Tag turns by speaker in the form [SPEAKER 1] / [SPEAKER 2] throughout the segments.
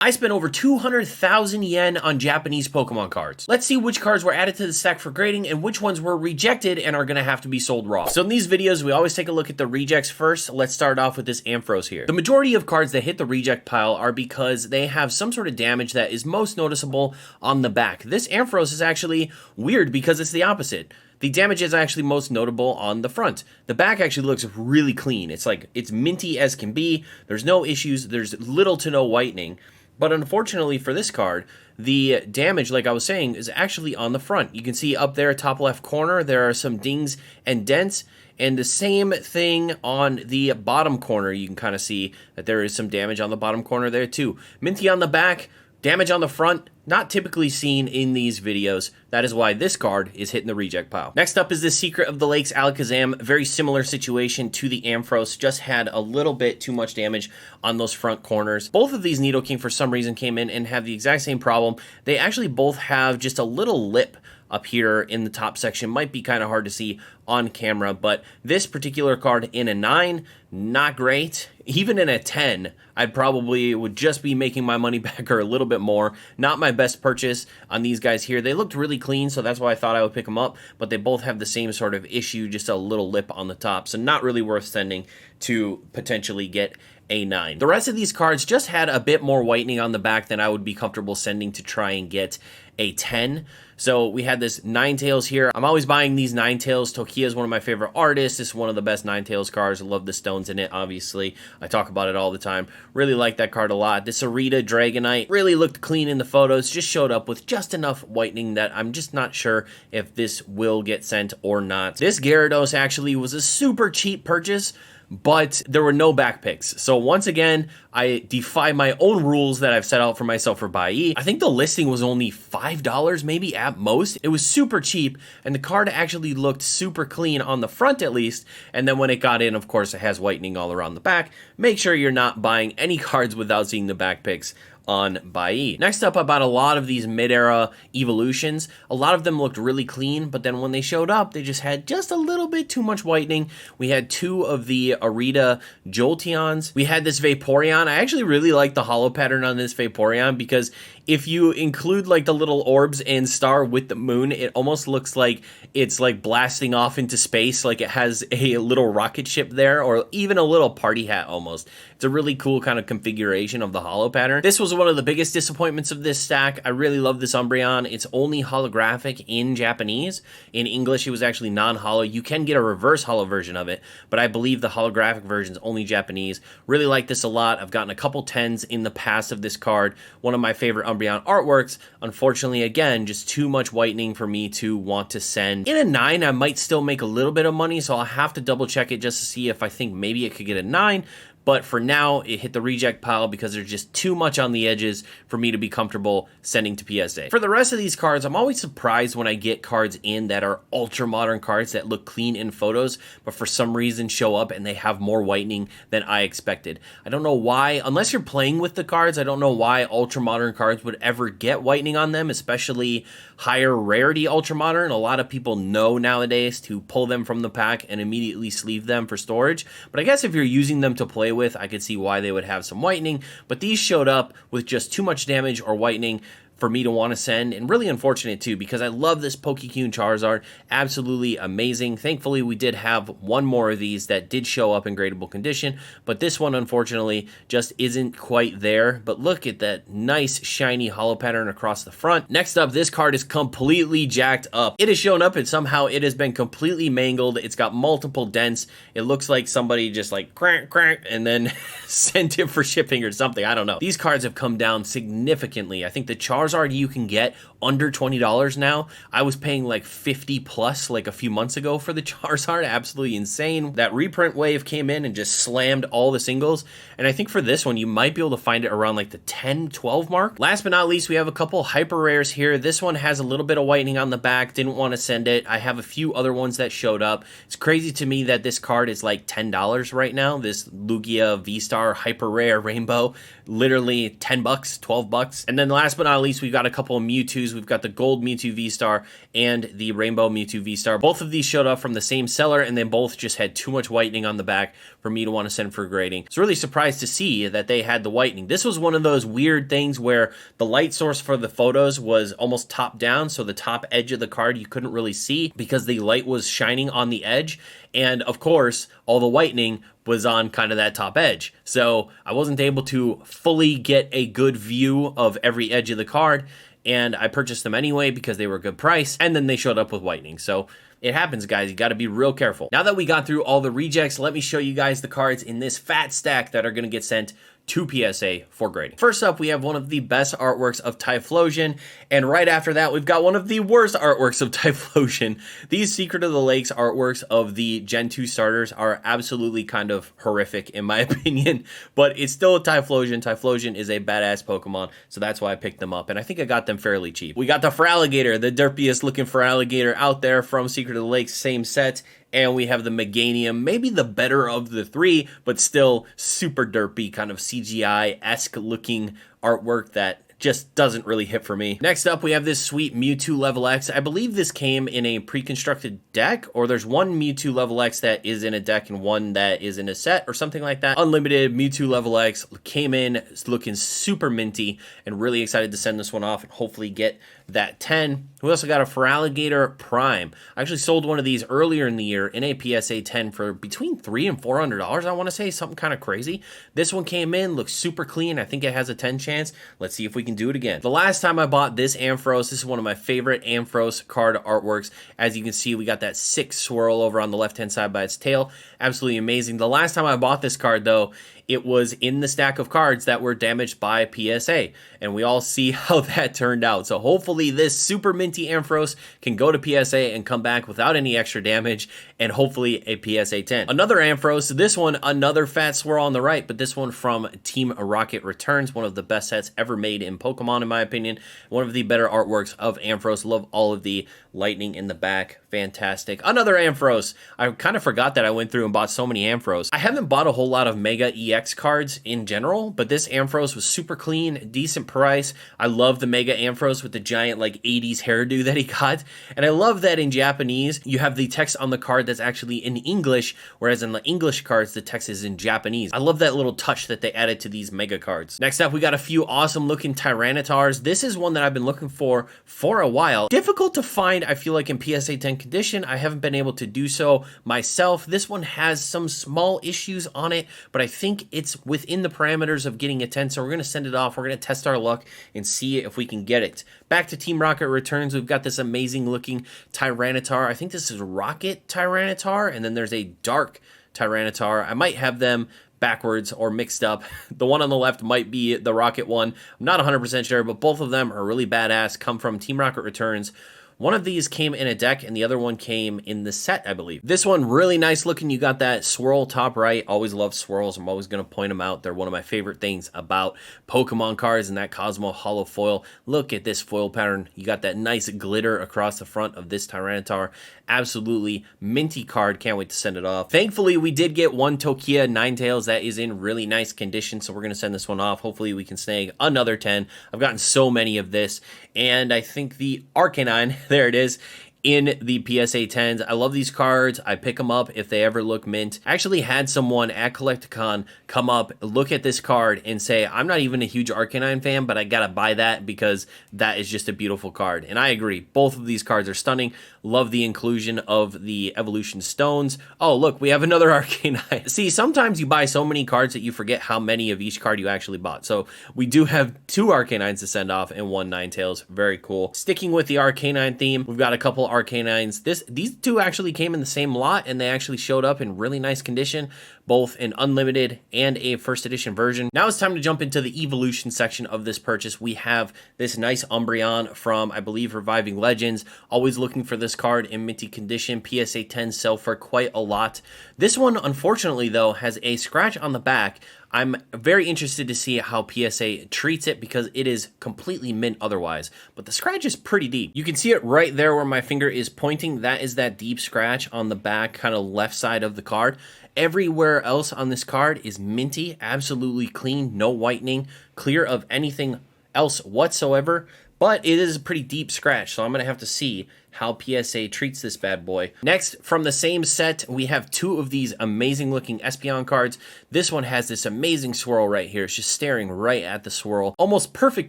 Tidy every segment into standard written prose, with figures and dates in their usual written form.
[SPEAKER 1] I spent over 200,000 yen on Japanese Pokemon cards. Let's see which cards were added to the stack for grading and which ones were rejected and are gonna have to be sold raw. So in these videos, we always take a look at the rejects first. Let's start off with this Ampharos here. The majority of cards that hit the reject pile are because they have some sort of damage that is most noticeable on the back. This Ampharos is actually weird because it's the opposite. The damage is actually most notable on the front. The back actually looks really clean. It's minty as can be. There's no issues. There's little to no whitening. But unfortunately for this card, the damage, like I was saying, is actually on the front. You can see up there, top left corner, there are some dings and dents. And the same thing on the bottom corner. You can kind of see that there is some damage on the bottom corner there too. Minty on the back, damage on the front, not typically seen in these videos. That is why this card is hitting the reject pile. Next up is the Secret of the Lakes Alakazam. Very similar situation to the Ampharos, just had a little bit too much damage on those front corners. Both of these Nidoking for some reason came in and have the exact same problem. They actually both have just a little lip up here in the top section. Might be kind of hard to see on camera, but this particular card in a 9, not great. Even in a 10, I probably would just be making my money back or a little bit more. Not my best purchase on these guys here. They looked really clean, so that's why I thought I would pick them up, but they both have the same sort of issue, just a little lip on the top, so not really worth sending to potentially get a 9. The rest of these cards just had a bit more whitening on the back than I would be comfortable sending to try and get a 10. So we had this Ninetales here. I'm always buying these Ninetales. Tokia is one of my favorite artists. This is one of the best Ninetales cards. I love the stones in it, obviously. I talk about it all the time. Really like that card a lot. This Arita Dragonite really looked clean in the photos. Just showed up with just enough whitening that I'm just not sure if this will get sent or not. This Gyarados actually was a super cheap purchase, but there were no back picks. So once again, I defy my own rules that I've set out for myself for buyee. I think the listing was only $5 maybe at most. It was super cheap, and the card actually looked super clean on the front at least, and then when it got in, of course, it has whitening all around the back. Make sure you're not buying any cards without seeing the back picks on buyee. Next up, I bought a lot of these mid-era evolutions. A lot of them looked really clean, but then when they showed up, they just had just a little bit too much whitening. We had 2 of the Arita Jolteons. We had this Vaporeon. I actually really like the hollow pattern on this Vaporeon because if you include like the little orbs and star with the moon, it almost looks like it's like blasting off into space, like it has a little rocket ship there, or even a little party hat almost. It's a really cool kind of configuration of the hollow pattern. This was one of the biggest disappointments of this stack. I really love this Umbreon. It's only holographic in Japanese. In English, it was actually non-holo. You can get a reverse holo version of it, but I believe the holographic version is only Japanese. Really like this a lot. I've gotten a couple 10s in the past of this card. One of my favorite Umbreon artworks. Unfortunately, again, just too much whitening for me to want to send. In a 9, I might still make a little bit of money, so I'll have to double check it just to see if I think maybe it could get a 9. But for now, it hit the reject pile because there's just too much on the edges for me to be comfortable sending to PSA. For the rest of these cards, I'm always surprised when I get cards in that are ultra modern cards that look clean in photos, but for some reason show up and they have more whitening than I expected. I don't know why, unless you're playing with the cards, I don't know why ultra modern cards would ever get whitening on them, especially higher rarity ultra modern. A lot of people know nowadays to pull them from the pack and immediately sleeve them for storage. But I guess if you're using them to play with, I could see why they would have some whitening, but these showed up with just too much damage or whitening for me to want to send, and really unfortunate too, because I love this Pokekune Charizard. Absolutely amazing. Thankfully, we did have one more of these that did show up in gradable condition, but this one, unfortunately, just isn't quite there. But look at that nice, shiny holo pattern across the front. Next up, this card is completely jacked up. It has shown up, and somehow it has been completely mangled. It's got multiple dents. It looks like somebody just like crank, crank, and then sent it for shipping or something. I don't know. These cards have come down significantly. I think the Charizard you can get under $20 now. I was paying like 50 plus like a few months ago for the Charizard. Absolutely insane. That reprint wave came in and just slammed all the singles. And I think for this one, you might be able to find it around like the 10, 12 mark. Last but not least, we have a couple hyper rares here. This one has a little bit of whitening on the back. Didn't want to send it. I have a few other ones that showed up. It's crazy to me that this card is like $10 right now. This Lugia V-Star hyper rare rainbow, literally 10 bucks, 12 bucks. And then last but not least, links, we've got a couple of Mewtwo's. We've got the gold Mewtwo V-Star and the rainbow Mewtwo V-Star. Both of these showed up from the same seller, and they both just had too much whitening on the back for me to want to send for grading. So really surprised to see that they had the whitening. This was one of those weird things where the light source for the photos was almost top down, so the top edge of the card you couldn't really see because the light was shining on the edge. And of course, all the whitening was on kind of that top edge. So I wasn't able to fully get a good view of every edge of the card, and I purchased them anyway because they were a good price, and then they showed up with whitening. So it happens, guys. You got to be real careful. Now that we got through all the rejects, let me show you guys the cards in this fat stack that are going to get sent to PSA for grading. First up, we have one of the best artworks of Typhlosion, and right after that, we've got one of the worst artworks of Typhlosion. These Secret of the Lakes artworks of the Gen 2 starters are absolutely kind of horrific in my opinion, but it's still a Typhlosion. Typhlosion is a badass Pokemon, so that's why I picked them up, and I think I got them fairly cheap. We got the Feraligatr, the derpiest looking Feraligatr out there from Secret of the Lakes, same set. And we have the Meganium, maybe the better of the three, but still super derpy, kind of CGI-esque looking artwork that just doesn't really hit for me. Next up, we have this sweet Mewtwo Level X. I believe this came in a pre-constructed deck, or there's one Mewtwo Level X that is in a deck and one that is in a set or something like that. Unlimited Mewtwo Level X came in looking super minty, and really excited to send this one off and hopefully get that 10. We also got a Feraligatr Prime. I actually sold one of these earlier in the year in a PSA 10 for between $300 and $400, I want to say, something kind of crazy. This one came in, looks super clean. I think it has a 10 chance. Let's see if we can do it again. The last time I bought this Ampharos, this is one of my favorite Ampharos card artworks. As you can see, we got that sick swirl over on the left-hand side by its tail. Absolutely amazing. The last time I bought this card, though, it was in the stack of cards that were damaged by PSA, and we all see how that turned out. So hopefully this super minty Ampharos can go to PSA and come back without any extra damage, and hopefully a PSA 10. Another Ampharos, this one, another fat swirl on the right, but this one from Team Rocket Returns, one of the best sets ever made in Pokemon, in my opinion. One of the better artworks of Ampharos. Love all of the lightning in the back. Fantastic. Another Ampharos. I kind of forgot that I went through and bought so many Ampharos. I haven't bought a whole lot of Mega EX cards in general, but this Ampharos was super clean, decent price. I love the Mega Ampharos with the giant like 80s hairdo that he got, and I love that in Japanese you have the text on the card that's actually in English, whereas in the English cards the text is in Japanese. I love that little touch that they added to these Mega cards. Next up, we got a few awesome looking Tyrannitars. This is one that I've been looking for a while. Difficult to find, I feel like, in PSA 10 condition. I haven't been able to do so myself. This one has some small issues on it, but I think it's within the parameters of getting a 10, so we're going to send it off. We're going to test our luck and see if we can get it. Back to Team Rocket Returns, we've got this amazing looking Tyranitar. I think this is Rocket Tyranitar, and then there's a Dark Tyranitar. I might have them backwards or mixed up. The one on the left might be the Rocket one. I'm not 100% sure, but both of them are really badass, come from Team Rocket Returns. One of these came in a deck, and the other one came in the set, I believe. This one, really nice looking. You got that swirl top right. Always love swirls. I'm always going to point them out. They're one of my favorite things about Pokemon cards, and that Cosmo Holo foil. Look at this foil pattern. You got that nice glitter across the front of this Tyranitar. Absolutely minty card. Can't wait to send it off. Thankfully, we did get one Tokia Ninetales that is in really nice condition, so we're going to send this one off. Hopefully, we can snag another 10. I've gotten so many of this, and I think the Arcanine, there it is, in the PSA 10s. I love these cards. I pick them up if they ever look mint. I actually had someone at Collecticon come up, look at this card, and say, I'm not even a huge Arcanine fan, but I gotta buy that because that is just a beautiful card. And I agree. Both of these cards are stunning. Love the inclusion of the Evolution Stones. Oh, look, we have another Arcanine. See, sometimes you buy so many cards that you forget how many of each card you actually bought. So we do have 2 Arcanines to send off and 1 Ninetales. Very cool. Sticking with the Arcanine theme, we've got a couple Arcanines. These 2 actually came in the same lot, and they actually showed up in really nice condition, both an unlimited and a first edition version. Now it's time to jump into the evolution section of this purchase. We have this nice Umbreon from, I believe, Reviving Legends. Always looking for this card in minty condition. PSA 10 sell for quite a lot. This one, unfortunately, though, has a scratch on the back. I'm very interested to see how PSA treats it because it is completely mint otherwise, but the scratch is pretty deep. You can see it right there where my finger is pointing. That is that deep scratch on the back, kind of left side of the card. Everywhere else on this card is minty, absolutely clean, no whitening, clear of anything else whatsoever. but it is a pretty deep scratch, so I'm going to have to see how PSA treats this bad boy. Next, from the same set, we have two of these amazing looking Espeon cards. This one has this amazing swirl right here. It's just staring right at the swirl. Almost perfect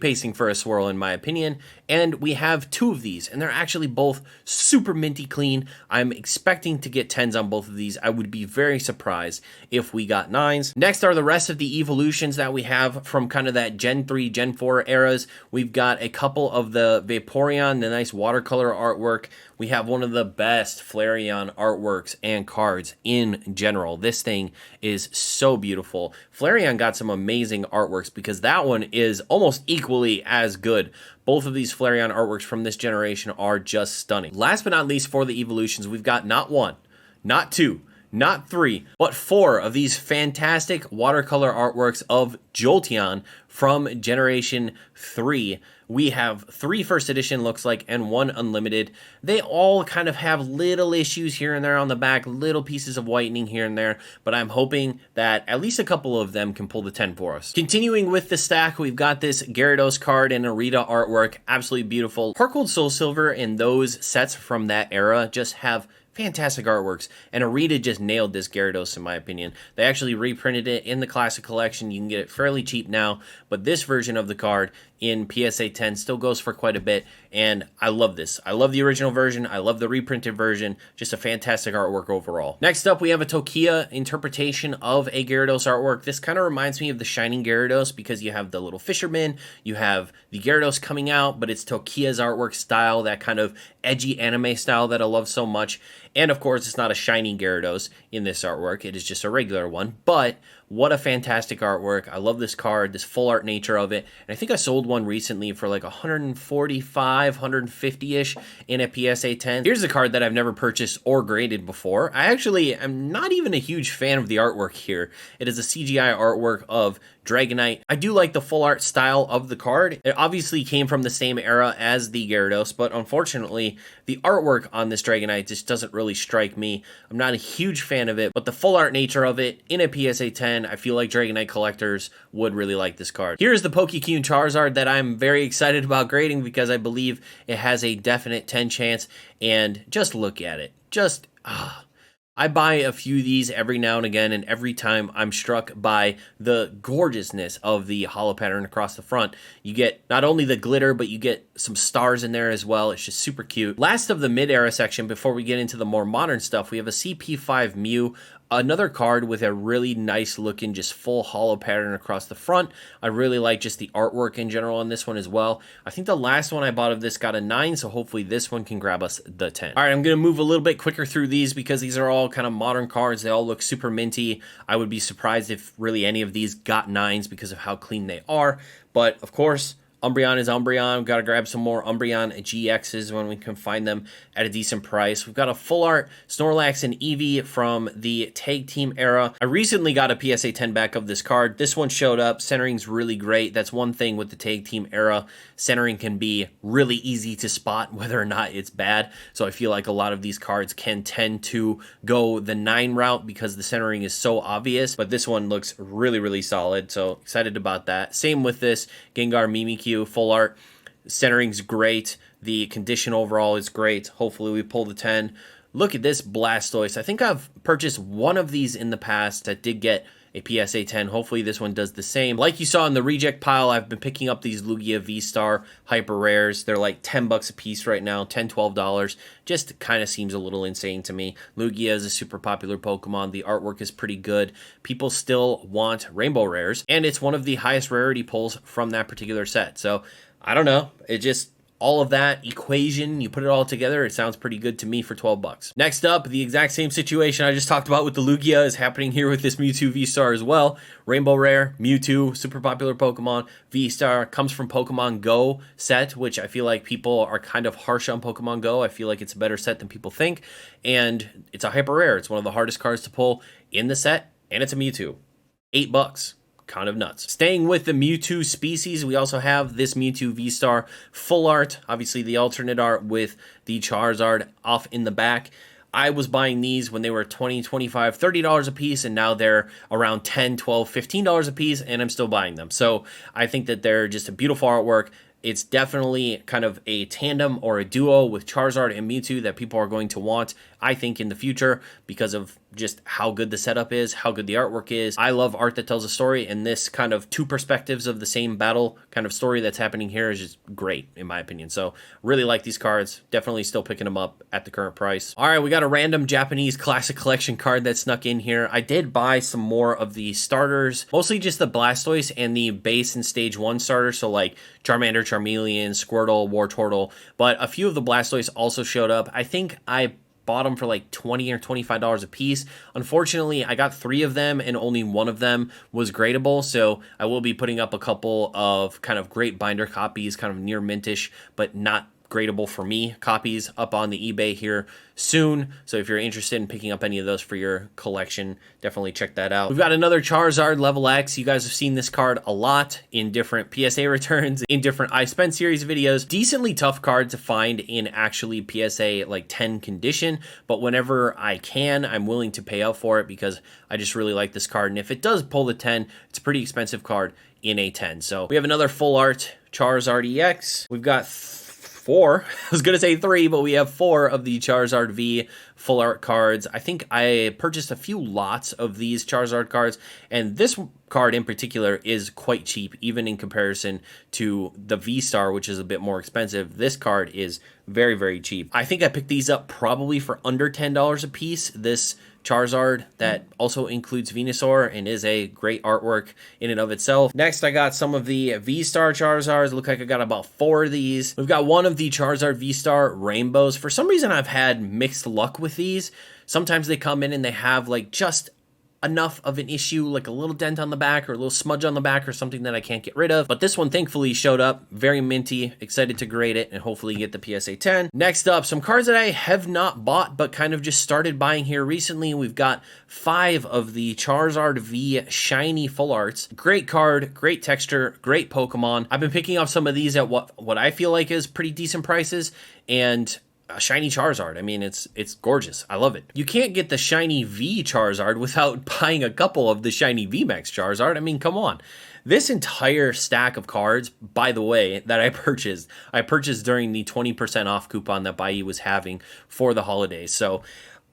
[SPEAKER 1] pacing for a swirl in my opinion. And we have two of these, and they're actually both super minty clean. I'm expecting to get 10s on both of these. I would be very surprised if we got 9s. Next are the rest of the evolutions that we have from kind of that Gen 3, Gen 4 eras. We've got a couple of the Vaporeon, the nice watercolor artwork. We have one of the best Flareon artworks and cards in general. This thing is so beautiful. Flareon got some amazing artworks because that one is almost equally as good. Both of these Flareon artworks from this generation are just stunning. Last but not least, for the evolutions, we've got not 1, not 2, not 3, but 4 of these fantastic watercolor artworks of Jolteon from Generation 3. We have 3 first edition looks like and 1 unlimited. They all kind of have little issues here and there on the back, little pieces of whitening here and there, but I'm hoping that at least a couple of them can pull the 10 for us. Continuing with the stack, we've got this Gyarados card and Arita artwork, absolutely beautiful. Heart Gold Soul Silver and those sets from that era just have fantastic artworks, and Arita just nailed this Gyarados in my opinion. They actually reprinted it in the Classic Collection. You can get it fairly cheap now, but this version of the card in PSA 10 still goes for quite a bit, and I love this. I love the original version. I love the reprinted version. Just a fantastic artwork overall. Next up, we have a Tokia interpretation of a Gyarados artwork. This kind of reminds me of the Shining Gyarados because you have the little fisherman, you have the Gyarados coming out, but it's Tokia's artwork style, that kind of edgy anime style that I love so much. And of course, it's not a shiny Gyarados in this artwork. It is just a regular one, but what a fantastic artwork. I love this card, this full art nature of it. And I think I sold one recently for like 145, 150-ish in a PSA 10. Here's a card that I've never purchased or graded before. I actually am not even a huge fan of the artwork here. It is a CGI artwork of Dragonite. I do like the full art style of the card. It obviously came from the same era as the Gyarados, but unfortunately, the artwork on this Dragonite just doesn't really strike me. I'm not a huge fan of it, but the full art nature of it in a PSA 10, I feel like Dragonite collectors would really like this card. Here's the Pokekune Charizard that I'm very excited about grading because I believe it has a definite 10 chance, and just look at it. I buy a few of these every now and again, and every time I'm struck by the gorgeousness of the hollow pattern across the front. You get not only the glitter, but you get some stars in there as well. It's just super cute. Last of the mid-era section, before we get into the more modern stuff, we have a CP5 Mew. Another card with a really nice looking just full hollow pattern across the front. I really like just the artwork in general on this one as well. I think the last one I bought of this got a 9, so hopefully this one can grab us the 10. All right, I'm going to move a little bit quicker through these because these are all kind of modern cards. They all look super minty. I would be surprised if really any of these got 9s because of how clean they are. But of course, Umbreon is Umbreon. Got to grab some more Umbreon GXs when we can find them at a decent price. We've got a full art Snorlax and Eevee from the Tag Team era. I recently got a PSA 10 back of this card. This one showed up. Centering's really great. That's one thing with the Tag Team era. Centering can be really easy to spot whether or not it's bad. So I feel like a lot of these cards can tend to go the 9 route because the centering is so obvious. But this one looks really, really solid. So excited about that. Same with this Gengar Mimikyu full art. Centering's great. The condition overall is great. Hopefully we pull the 10. Look at this Blastoise. I think I've purchased one of these in the past that did get a PSA 10. Hopefully this one does the same. Like you saw in the reject pile, I've been picking up these Lugia V-Star Hyper Rares. They're like 10 bucks a piece right now, $10, $12. Just kind of seems a little insane to me. Lugia is a super popular Pokemon. The artwork is pretty good. People still want Rainbow Rares, and it's one of the highest rarity pulls from that particular set. So I don't know. It just, all of that equation, you put it all together, it sounds pretty good to me for 12 bucks. Next up, the exact same situation I just talked about with the Lugia is happening here with this Mewtwo V-Star as well. Rainbow Rare, Mewtwo, super popular Pokemon. V-Star comes from Pokemon Go set, which I feel like people are kind of harsh on Pokemon Go. I feel like it's a better set than people think. And it's a hyper rare. It's one of the hardest cards to pull in the set, and it's a Mewtwo. $8. Kind of nuts. Staying with the Mewtwo species, we also have this Mewtwo V-Star full art. Obviously the alternate art with the Charizard off in the back. I was buying these when they were $20, $25, $30 a piece, and now they're around $10, $12, $15 a piece, and I'm still buying them. So I think that they're just a beautiful artwork. it's definitely kind of a tandem or a duo with Charizard and Mewtwo that people are going to want, I think, in the future because of just how good the setup is, how good the artwork is. I love art that tells a story, and this kind of two perspectives of the same battle kind of story that's happening here is just great, in my opinion. So really like these cards. Definitely still picking them up at the current price. All right, we got a random Japanese Classic Collection card that snuck in here. I did buy some more of the starters, mostly just the Blastoise and the base and stage 1 starters, so like Charmander, Charmeleon, Squirtle, Wartortle, but a few of the Blastoise also showed up. I think I bought them for like $20 or $25 a piece. Unfortunately, I got 3 of them and only one of them was gradable, so I will be putting up a couple of kind of great binder copies, kind of near mintish, but not gradable for me copies up on the eBay here soon. So if you're interested in picking up any of those for your collection, definitely check that out. We've got another Charizard Level X. You guys have seen this card a lot in different PSA returns, in different I Spent series videos. Decently tough card to find in actually PSA like 10 condition, but whenever I can, I'm willing to pay out for it because I just really like this card. And if it does pull the 10, it's a pretty expensive card in a 10. So we have another full art Charizard EX. We've got 4, I was going to say 3, but we have 4 of the Charizard V full art cards. I think I purchased a few lots of these Charizard cards, and this card in particular is quite cheap, even in comparison to the V-Star, which is a bit more expensive. This card is very, very cheap. I think I picked these up probably for under $10 a piece. This Charizard that also includes Venusaur and is a great artwork in and of itself. Next, I got some of the V-Star Charizards. Look like I got about 4 of these. We've got one of the Charizard V-Star Rainbows. For some reason, I've had mixed luck with these. Sometimes they come in and they have like just enough of an issue, like a little dent on the back or a little smudge on the back or something that I can't get rid of. But this one thankfully showed up, very minty, excited to grade it and hopefully get the PSA 10. Next up, some cards that I have not bought but kind of just started buying here recently. We've got 5 of the Charizard V Shiny Full Arts. Great card, great texture, great Pokemon. I've been picking up some of these at what I feel like is pretty decent prices, and a shiny Charizard. I mean, it's gorgeous. I love it. You can't get the shiny V Charizard without buying a couple of the shiny VMAX Charizard. I mean, come on. This entire stack of cards, by the way, that I purchased during the 20% off coupon that buyee was having for the holidays. So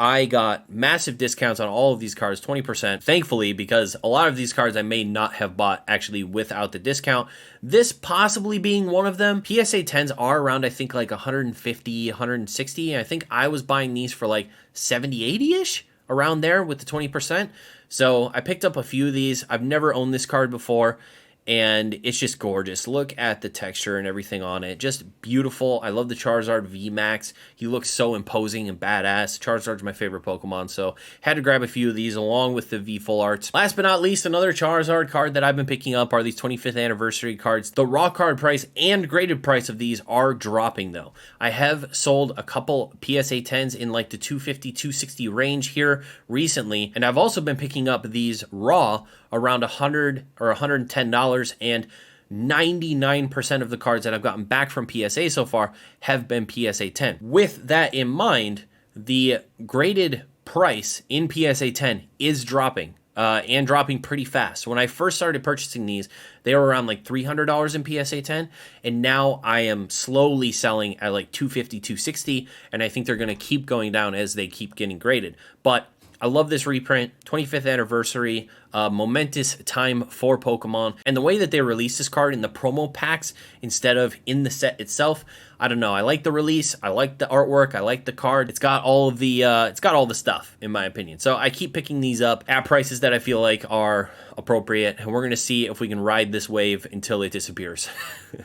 [SPEAKER 1] I got massive discounts on all of these cards, 20%, thankfully, because a lot of these cards I may not have bought actually without the discount. This possibly being one of them. PSA 10s are around, I think, like 150, 160. And I think I was buying these for like 70, 80-ish, around there with the 20%. So I picked up a few of these. I've never owned this card before, and it's just gorgeous. Look at the texture and everything on it. Just beautiful. I love the Charizard VMAX. He looks so imposing and badass. Charizard's my favorite Pokemon, so had to grab a few of these along with the V Full Arts. Last but not least, another Charizard card that I've been picking up are these 25th anniversary cards. The raw card price and graded price of these are dropping though. I have sold a couple PSA 10s in like the 250, 260 range here recently, and I've also been picking up these raw around $100 or $110, and 99% of the cards that I've gotten back from PSA so far have been PSA 10. With that in mind, the graded price in PSA 10 is dropping, and dropping pretty fast. When I first started purchasing these, they were around like $300 in PSA 10, and now I am slowly selling at like $250, $260, and I think they're going to keep going down as they keep getting graded. But I love this reprint, 25th anniversary, momentous time for Pokemon. And the way that they release this card in the promo packs instead of in the set itself, I don't know. I like the release. I like the artwork. I like the card. It's got all of the stuff, in my opinion. So I keep picking these up at prices that I feel like are appropriate. And we're going to see if we can ride this wave until it disappears.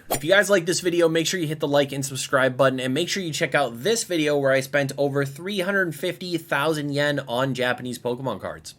[SPEAKER 1] If you guys like this video, make sure you hit the like and subscribe button. And make sure you check out this video where I spent over 350,000 yen on Japanese Pokemon cards.